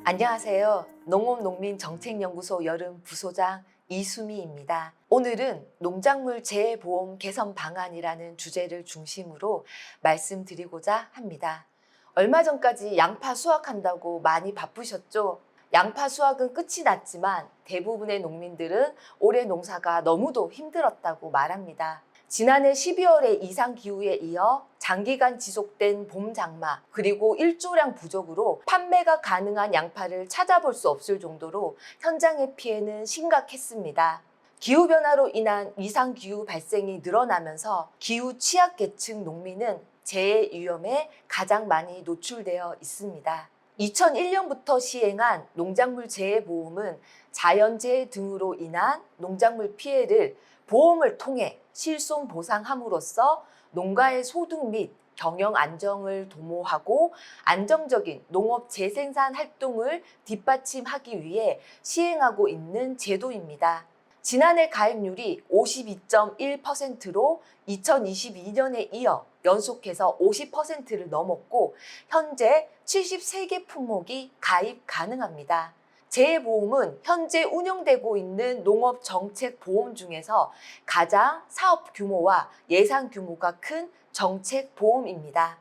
안녕하세요. 농업농민정책연구소 여름 부소장 이수미입니다. 오늘은 농작물 재해보험 개선 방안이라는 주제를 중심으로 말씀드리고자 합니다. 얼마 전까지 양파 수확한다고 많이 바쁘셨죠? 양파 수확은 끝이 났지만 대부분의 농민들은 올해 농사가 너무도 힘들었다고 말합니다. 지난해 12월의 이상기후에 이어 장기간 지속된 봄 장마 그리고 일조량 부족으로 판매가 가능한 양파를 찾아볼 수 없을 정도로 현장의 피해는 심각했습니다. 기후변화로 인한 이상기후 발생이 늘어나면서 기후 취약계층 농민은 재해 위험에 가장 많이 노출되어 있습니다. 2001년부터 시행한 농작물 재해보험은 자연재해 등으로 인한 농작물 피해를 보험을 통해 실손 보상함으로써 농가의 소득 및 경영 안정을 도모하고 안정적인 농업 재생산 활동을 뒷받침하기 위해 시행하고 있는 제도입니다. 지난해 가입률이 52.1%로 2022년에 이어 연속해서 50%를 넘었고 현재 73개 품목이 가입 가능합니다. 재해보험은 현재 운영되고 있는 농업정책보험 중에서 가장 사업 규모와 예산 규모가 큰 정책보험입니다.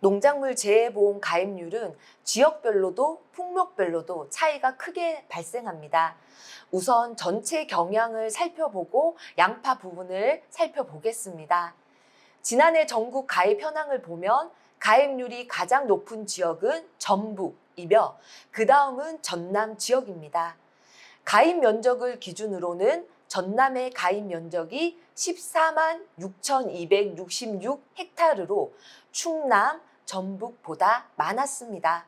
농작물 재해보험 가입률은 지역별로도 품목별로도 차이가 크게 발생합니다. 우선 전체 경향을 살펴보고 양파 부분을 살펴보겠습니다. 지난해 전국 가입 현황을 보면 가입률이 가장 높은 지역은 전북이며 그 다음은 전남 지역입니다. 가입 면적을 기준으로는 전남의 가입 면적이 14만 6,266헥타르로 충남, 전북보다 많았습니다.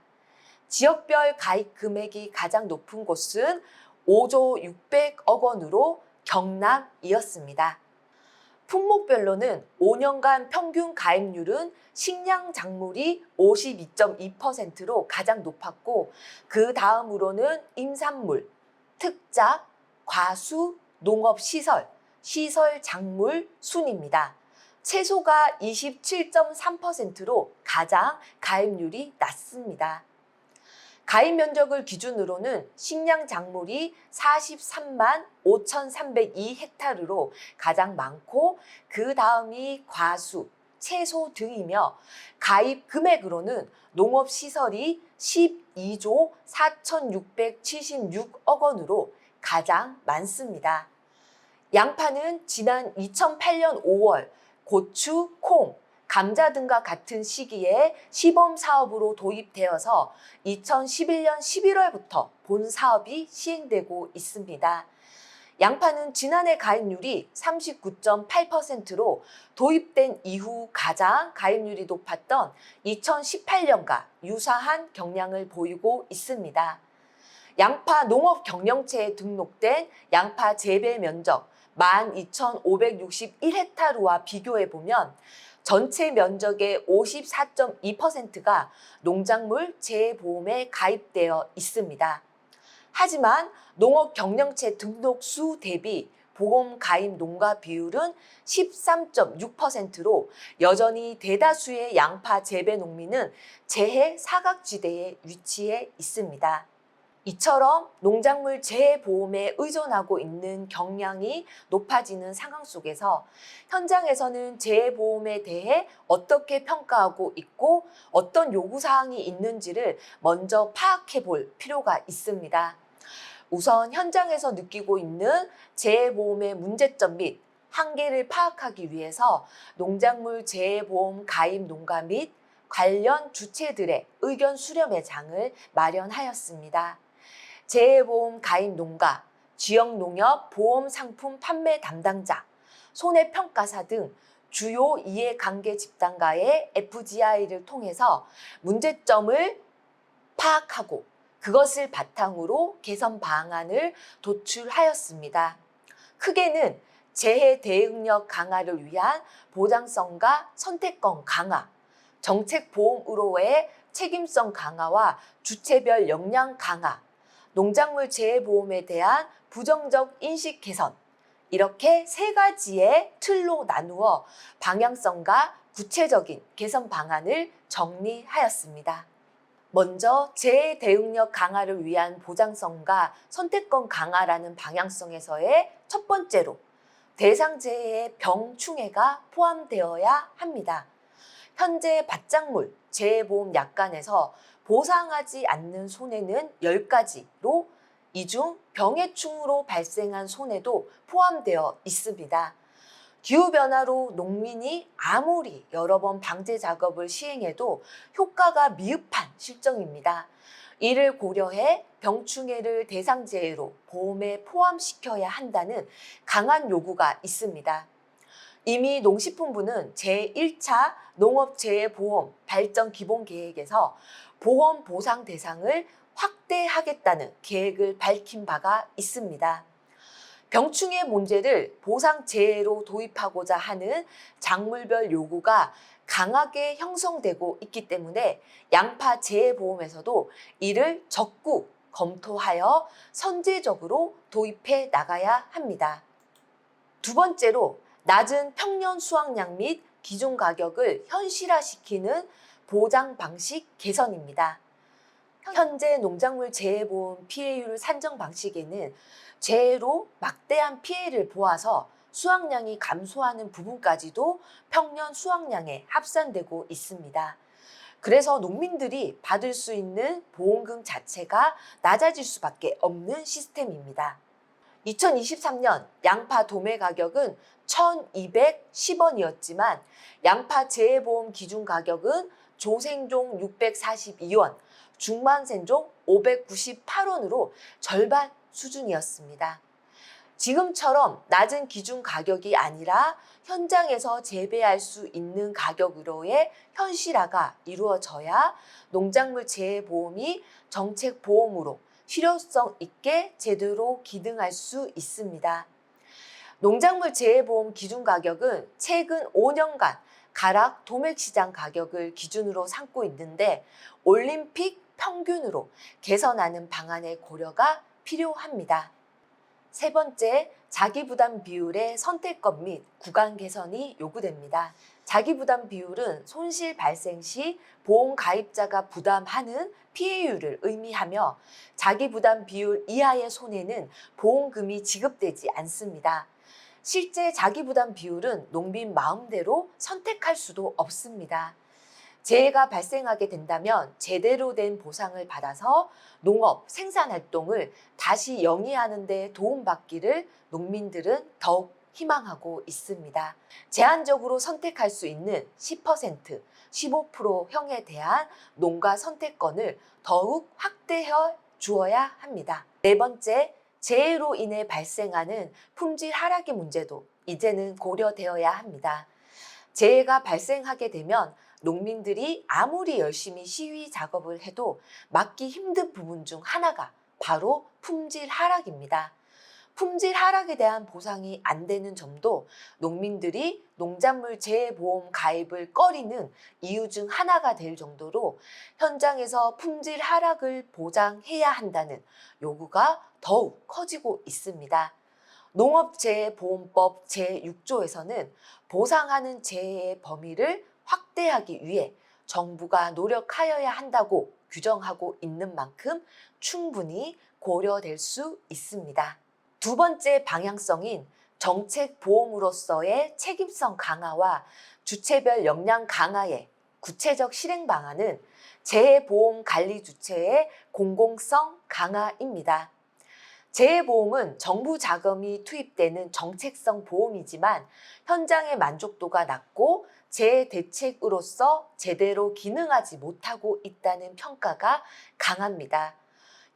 지역별 가입 금액이 가장 높은 곳은 5조 600억 원으로 경남이었습니다. 품목별로는 5년간 평균 가입률은 식량 작물이 52.2%로 가장 높았고 그 다음으로는 임산물, 특작, 과수, 농업시설, 시설작물 순입니다. 채소가 27.3%로 가장 가입률이 낮습니다. 가입 면적을 기준으로는 식량 작물이 43만 5,302헥타르로 가장 많고 그 다음이 과수, 채소 등이며 가입 금액으로는 농업시설이 12조 4,676억 원으로 가장 많습니다. 양파는 지난 2008년 5월 고추, 콩, 감자 등과 같은 시기에 시범 사업으로 도입되어서 2011년 11월부터 본 사업이 시행되고 있습니다. 양파는 지난해 가입률이 39.8%로 도입된 이후 가장 가입률이 높았던 2018년과 유사한 경향을 보이고 있습니다. 양파 농업경영체에 등록된 양파 재배 면적 12,561헥타르와 비교해보면 전체 면적의 54.2%가 농작물 재해보험에 가입되어 있습니다. 하지만 농업경영체 등록수 대비 보험 가입 농가 비율은 13.6%로 여전히 대다수의 양파 재배 농민은 재해 사각지대에 위치해 있습니다. 이처럼 농작물 재해보험에 의존하고 있는 경향이 높아지는 상황 속에서 현장에서는 재해보험에 대해 어떻게 평가하고 있고 어떤 요구사항이 있는지를 먼저 파악해 볼 필요가 있습니다. 우선 현장에서 느끼고 있는 재해보험의 문제점 및 한계를 파악하기 위해서 농작물 재해보험 가입 농가 및 관련 주체들의 의견 수렴회 장을 마련하였습니다. 재해보험 가입 농가, 지역농협 보험상품 판매 담당자, 손해평가사 등 주요 이해관계 집단과의 FGI를 통해서 문제점을 파악하고 그것을 바탕으로 개선 방안을 도출하였습니다. 크게는 재해 대응력 강화를 위한 보장성과 선택권 강화, 정책보험으로의 책임성 강화와 주체별 역량 강화, 농작물 재해보험에 대한 부정적 인식 개선, 이렇게 세 가지의 틀로 나누어 방향성과 구체적인 개선 방안을 정리하였습니다. 먼저 재해 대응력 강화를 위한 보장성과 선택권 강화라는 방향성에서의 첫 번째로 대상 재해의 병충해가 포함되어야 합니다. 현재 밭작물 재해보험 약관에서 보상하지 않는 손해는 10가지로 이 중 병해충으로 발생한 손해도 포함되어 있습니다. 기후변화로 농민이 아무리 여러 번 방제 작업을 시행해도 효과가 미흡한 실정입니다. 이를 고려해 병충해를 대상재해로 보험에 포함시켜야 한다는 강한 요구가 있습니다. 이미 농식품부는 제1차 농업재해보험 발전 기본계획에서 보험 보상 대상을 확대하겠다는 계획을 밝힌 바가 있습니다. 병충해 문제를 보상재해로 도입하고자 하는 작물별 요구가 강하게 형성되고 있기 때문에 양파 재해보험에서도 이를 적극 검토하여 선제적으로 도입해 나가야 합니다. 두 번째로 낮은 평년 수확량 및 기준 가격을 현실화시키는 보장 방식 개선입니다. 현재 농작물 재해보험 피해율 산정 방식에는 재해로 막대한 피해를 보아서 수확량이 감소하는 부분까지도 평년 수확량에 합산되고 있습니다. 그래서 농민들이 받을 수 있는 보험금 자체가 낮아질 수밖에 없는 시스템입니다. 2023년 양파 도매 가격은 1,210원이었지만 양파 재해보험 기준 가격은 조생종 642원, 중반생종 598원으로 절반 수준이었습니다. 지금처럼 낮은 기준 가격이 아니라 현장에서 재배할 수 있는 가격으로의 현실화가 이루어져야 농작물 재해보험이 정책보험으로 실효성 있게 제대로 기능할 수 있습니다. 농작물 재해보험 기준 가격은 최근 5년간 가락 도매시장 가격을 기준으로 삼고 있는데 올림픽 평균으로 개선하는 방안의 고려가 필요합니다. 세 번째, 자기부담 비율의 선택권 및 구간 개선이 요구됩니다. 자기부담 비율은 손실 발생 시 보험 가입자가 부담하는 피해율을 의미하며 자기부담 비율 이하의 손해는 보험금이 지급되지 않습니다. 실제 자기부담 비율은 농민 마음대로 선택할 수도 없습니다. 재해가 발생하게 된다면 제대로 된 보상을 받아서 농업 생산활동을 다시 영위하는 데 도움받기를 농민들은 더욱 희망하고 있습니다. 제한적으로 선택할 수 있는 10%, 15%형에 대한 농가 선택권을 더욱 확대해 주어야 합니다. 네 번째, 재해로 인해 발생하는 품질 하락의 문제도 이제는 고려되어야 합니다. 재해가 발생하게 되면 농민들이 아무리 열심히 시위 작업을 해도 막기 힘든 부분 중 하나가 바로 품질 하락입니다. 품질 하락에 대한 보상이 안 되는 점도 농민들이 농작물 재해보험 가입을 꺼리는 이유 중 하나가 될 정도로 현장에서 품질 하락을 보장해야 한다는 요구가 더욱 커지고 있습니다. 농업재해보험법 제6조에서는 보상하는 재해의 범위를 확대하기 위해 정부가 노력하여야 한다고 규정하고 있는 만큼 충분히 고려될 수 있습니다. 두 번째 방향성인 정책보험으로서의 책임성 강화와 주체별 역량 강화의 구체적 실행 방안은 재해보험 관리 주체의 공공성 강화입니다. 재해보험은 정부 자금이 투입되는 정책성 보험이지만 현장의 만족도가 낮고 재해 대책으로서 제대로 기능하지 못하고 있다는 평가가 강합니다.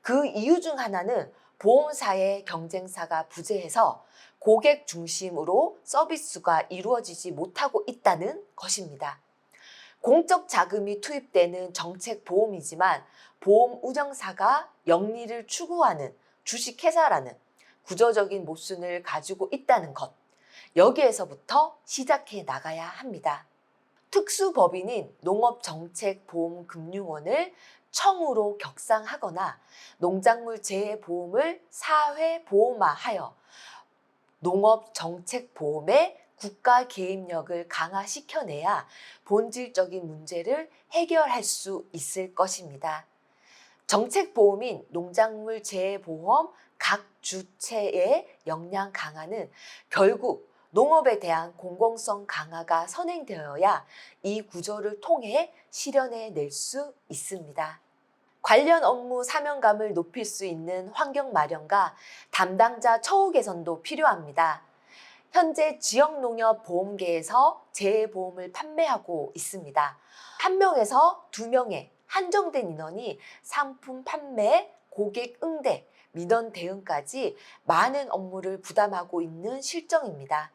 그 이유 중 하나는 보험사의 경쟁사가 부재해서 고객 중심으로 서비스가 이루어지지 못하고 있다는 것입니다. 공적 자금이 투입되는 정책 보험이지만 보험 운영사가 영리를 추구하는 주식회사라는 구조적인 모순을 가지고 있다는 것, 여기에서부터 시작해 나가야 합니다. 특수법인인 농업정책보험금융원을 청으로 격상하거나 농작물 재해보험을 사회보험화하여 농업정책보험의 국가 개입력을 강화시켜내야 본질적인 문제를 해결할 수 있을 것입니다. 정책보험인 농작물 재해보험 각 주체의 역량 강화는 결국 농업에 대한 공공성 강화가 선행되어야 이 구조를 통해 실현해낼 수 있습니다. 관련 업무 사명감을 높일 수 있는 환경 마련과 담당자 처우 개선도 필요합니다. 현재 지역농협보험계에서 재해보험을 판매하고 있습니다. 1명에서 2명의 한정된 인원이 상품 판매, 고객 응대, 민원 대응까지 많은 업무를 부담하고 있는 실정입니다.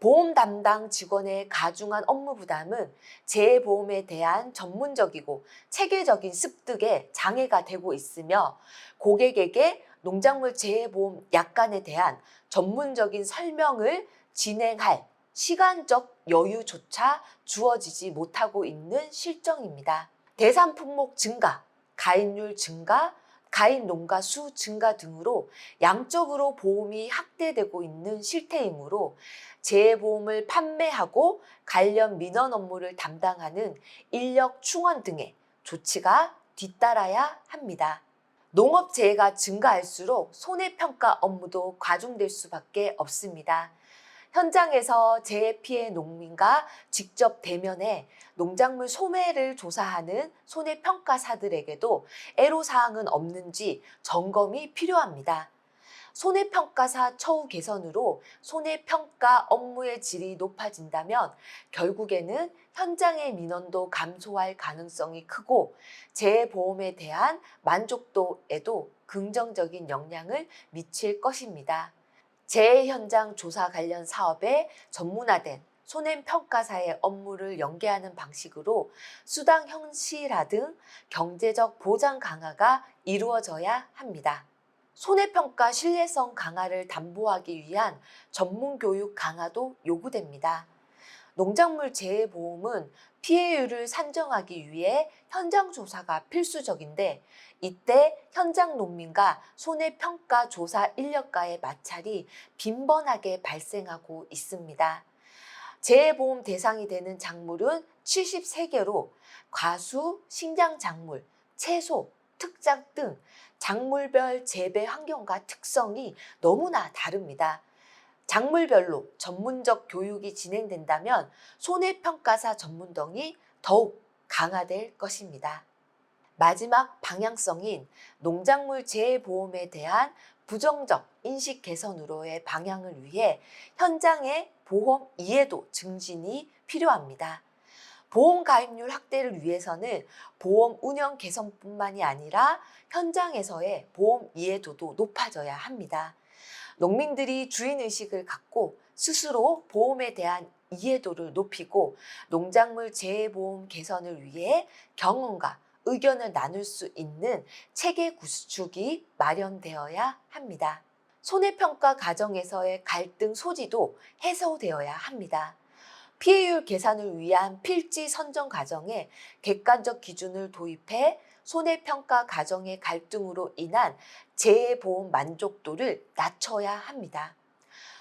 보험 담당 직원의 가중한 업무 부담은 재해보험에 대한 전문적이고 체계적인 습득에 장애가 되고 있으며 고객에게 농작물 재해보험 약관에 대한 전문적인 설명을 진행할 시간적 여유조차 주어지지 못하고 있는 실정입니다. 대상 품목 증가, 가입률 증가, 가입 농가 수 증가 등으로 양적으로 보험이 확대되고 있는 실태이므로 재해보험을 판매하고 관련 민원 업무를 담당하는 인력 충원 등의 조치가 뒤따라야 합니다. 농업재해가 증가할수록 손해평가 업무도 과중될 수밖에 없습니다. 현장에서 재해 피해 농민과 직접 대면해 농작물 소매를 조사하는 손해평가사들에게도 애로사항은 없는지 점검이 필요합니다. 손해평가사 처우 개선으로 손해평가 업무의 질이 높아진다면 결국에는 현장의 민원도 감소할 가능성이 크고 재해보험에 대한 만족도에도 긍정적인 영향을 미칠 것입니다. 재해 현장 조사 관련 사업에 전문화된 손해평가사의 업무를 연계하는 방식으로 수당 현실화 등 경제적 보장 강화가 이루어져야 합니다. 손해평가 신뢰성 강화를 담보하기 위한 전문교육 강화도 요구됩니다. 농작물 재해보험은 피해율을 산정하기 위해 현장 조사가 필수적인데 이때 현장 농민과 손해평가 조사 인력과의 마찰이 빈번하게 발생하고 있습니다. 재해보험 대상이 되는 작물은 73개로 과수, 식량작물, 채소, 특장 등 작물별 재배 환경과 특성이 너무나 다릅니다. 작물별로 전문적 교육이 진행된다면 손해평가사 전문성이 더욱 강화될 것입니다. 마지막 방향성인 농작물 재해보험에 대한 부정적 인식 개선으로의 방향을 위해 현장의 보험 이해도 증진이 필요합니다. 보험 가입률 확대를 위해서는 보험 운영 개선뿐만이 아니라 현장에서의 보험 이해도도 높아져야 합니다. 농민들이 주인의식을 갖고 스스로 보험에 대한 이해도를 높이고 농작물 재해보험 개선을 위해 경험과 의견을 나눌 수 있는 체계 구축이 마련되어야 합니다. 손해평가 과정에서의 갈등 소지도 해소되어야 합니다. 피해율 계산을 위한 필지 선정 과정에 객관적 기준을 도입해 손해평가 과정의 갈등으로 인한 재해보험 만족도를 낮춰야 합니다.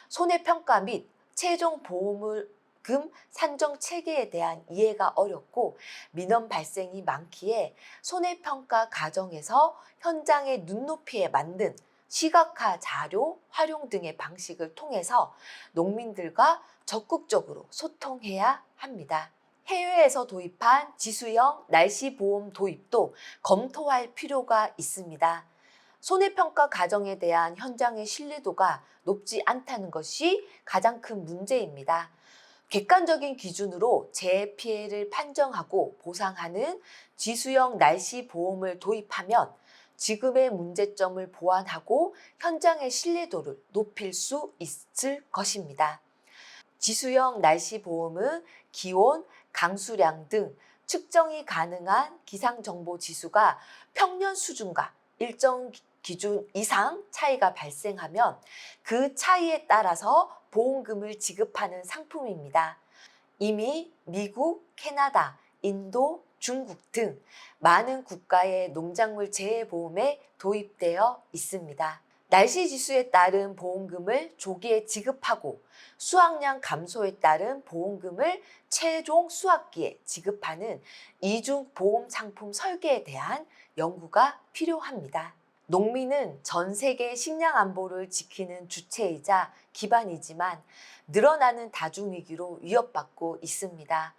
손해평가 및 최종 보험금 산정 체계에 대한 이해가 어렵고 민원 발생이 많기에 손해평가 과정에서 현장의 눈높이에 만든 시각화 자료 활용 등의 방식을 통해서 농민들과 적극적으로 소통해야 합니다. 해외에서 도입한 지수형 날씨보험 도입도 검토할 필요가 있습니다. 손해평가 과정에 대한 현장의 신뢰도가 높지 않다는 것이 가장 큰 문제입니다. 객관적인 기준으로 재해 피해를 판정하고 보상하는 지수형 날씨보험을 도입하면 지금의 문제점을 보완하고 현장의 신뢰도를 높일 수 있을 것입니다. 지수형 날씨보험은 기온, 강수량 등 측정이 가능한 기상정보 지수가 평년 수준과 일정 기준 이상 차이가 발생하면 그 차이에 따라서 보험금을 지급하는 상품입니다. 이미 미국, 캐나다, 인도, 중국 등 많은 국가의 농작물 재해보험에 도입되어 있습니다. 날씨 지수에 따른 보험금을 조기에 지급하고 수확량 감소에 따른 보험금을 최종 수확기에 지급하는 이중 보험 상품 설계에 대한 연구가 필요합니다. 농민은 전 세계 식량 안보를 지키는 주체이자 기반이지만 늘어나는 다중위기로 위협받고 있습니다.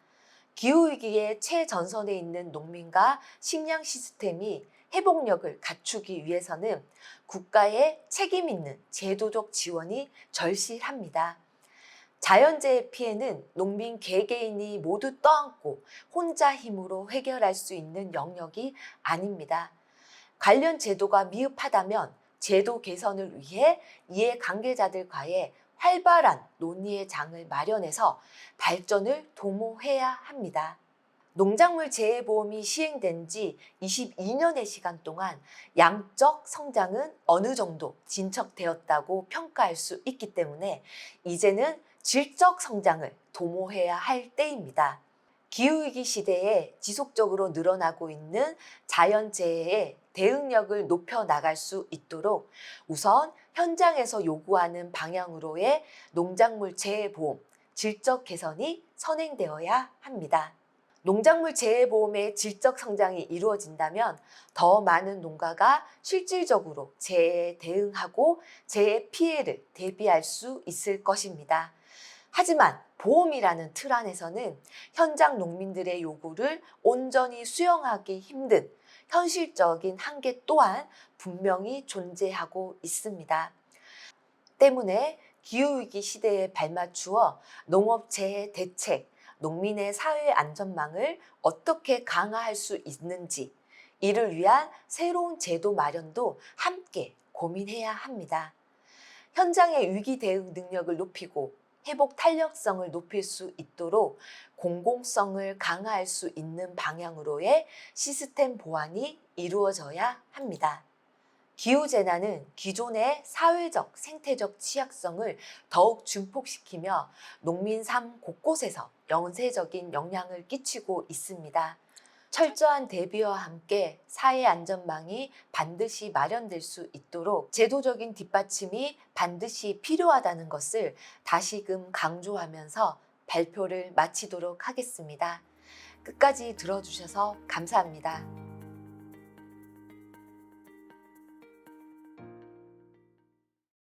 기후위기의 최전선에 있는 농민과 식량 시스템이 회복력을 갖추기 위해서는 국가의 책임 있는 제도적 지원이 절실합니다. 자연재해 피해는 농민 개개인이 모두 떠안고 혼자 힘으로 해결할 수 있는 영역이 아닙니다. 관련 제도가 미흡하다면 제도 개선을 위해 이해 관계자들과의 활발한 논의의 장을 마련해서 발전을 도모해야 합니다. 농작물 재해보험이 시행된 지 22년의 시간 동안 양적 성장은 어느 정도 진척되었다고 평가할 수 있기 때문에 이제는 질적 성장을 도모해야 할 때입니다. 기후위기 시대에 지속적으로 늘어나고 있는 자연재해에 대응력을 높여 나갈 수 있도록 우선 현장에서 요구하는 방향으로의 농작물 재해보험 질적 개선이 선행되어야 합니다. 농작물 재해보험의 질적 성장이 이루어진다면 더 많은 농가가 실질적으로 재해에 대응하고 재해 피해를 대비할 수 있을 것입니다. 하지만 보험이라는 틀 안에서는 현장 농민들의 요구를 온전히 수용하기 힘든 현실적인 한계 또한 분명히 존재하고 있습니다. 때문에 기후위기 시대에 발맞추어 농업재해 대책, 농민의 사회 안전망을 어떻게 강화할 수 있는지 이를 위한 새로운 제도 마련도 함께 고민해야 합니다. 현장의 위기 대응 능력을 높이고 회복 탄력성을 높일 수 있도록 공공성을 강화할 수 있는 방향으로의 시스템 보완이 이루어져야 합니다. 기후재난은 기존의 사회적, 생태적 취약성을 더욱 증폭시키며 농민 삶 곳곳에서 연쇄적인 영향을 끼치고 있습니다. 철저한 대비와 함께 사회 안전망이 반드시 마련될 수 있도록 제도적인 뒷받침이 반드시 필요하다는 것을 다시금 강조하면서 발표를 마치도록 하겠습니다. 끝까지 들어주셔서 감사합니다.